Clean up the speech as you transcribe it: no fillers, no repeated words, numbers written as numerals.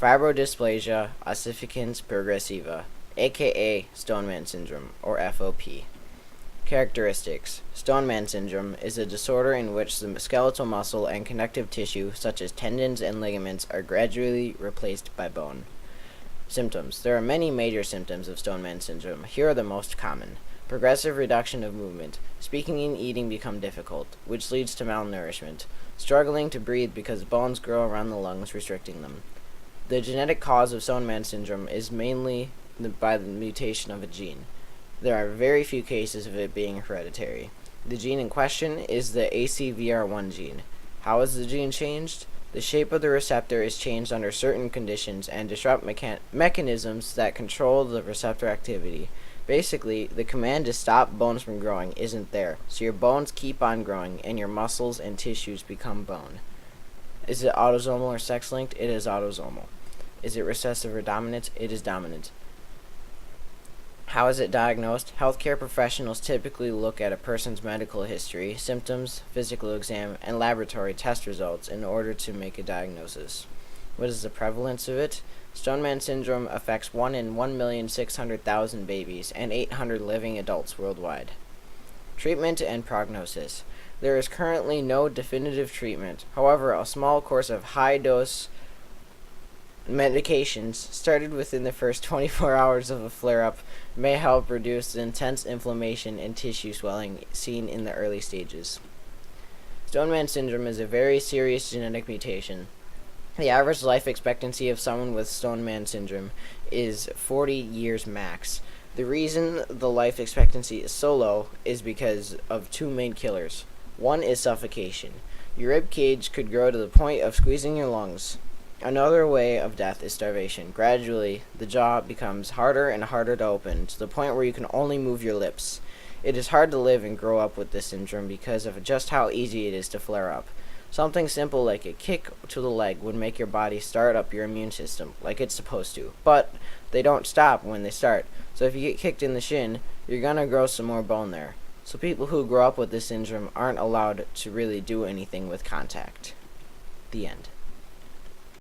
Fibrodysplasia ossificans progressiva, aka Stoneman syndrome, or FOP. Characteristics. Stoneman syndrome is a disorder in which the skeletal muscle and connective tissue, such as tendons and ligaments, are gradually replaced by bone. Symptoms. There are many major symptoms of Stoneman syndrome. Here are the most common. Progressive reduction of movement. Speaking and eating become difficult, which leads to malnourishment. Struggling to breathe because bones grow around the lungs, restricting them. The genetic cause of Stoneman syndrome is mainly by the mutation of a gene. There are very few cases of it being hereditary. The gene in question is the ACVR1 gene. How is the gene changed? The shape of the receptor is changed under certain conditions and disrupt mechanisms that control the receptor activity. Basically, the command to stop bones from growing isn't there, so your bones keep on growing and your muscles and tissues become bone. Is it autosomal or sex-linked? It is autosomal. Is it recessive or dominant? It is dominant. How is it diagnosed? Healthcare professionals typically look at a person's medical history, symptoms, physical exam, and laboratory test results in order to make a diagnosis. What is the prevalence of it? Stoneman syndrome affects 1 in 1,600,000 babies and 800 living adults worldwide. Treatment and prognosis. There is currently no definitive treatment. However, a small course of high-dose medications started within the first 24 hours of a flare-up may help reduce the intense inflammation and tissue swelling seen in the early stages. Stoneman syndrome is a very serious genetic mutation. The average life expectancy of someone with Stoneman syndrome is 40 years max. The reason the life expectancy is so low is because of two main killers. One is suffocation. Your rib cage could grow to the point of squeezing your lungs. Another way of death is starvation. Gradually, the jaw becomes harder and harder to open, to the point where you can only move your lips. It is hard to live and grow up with this syndrome because of just how easy it is to flare up. Something simple like a kick to the leg would make your body start up your immune system, like it's supposed to. But they don't stop when they start. So if you get kicked in the shin, you're gonna grow some more bone there. So people who grow up with this syndrome aren't allowed to really do anything with contact. The end.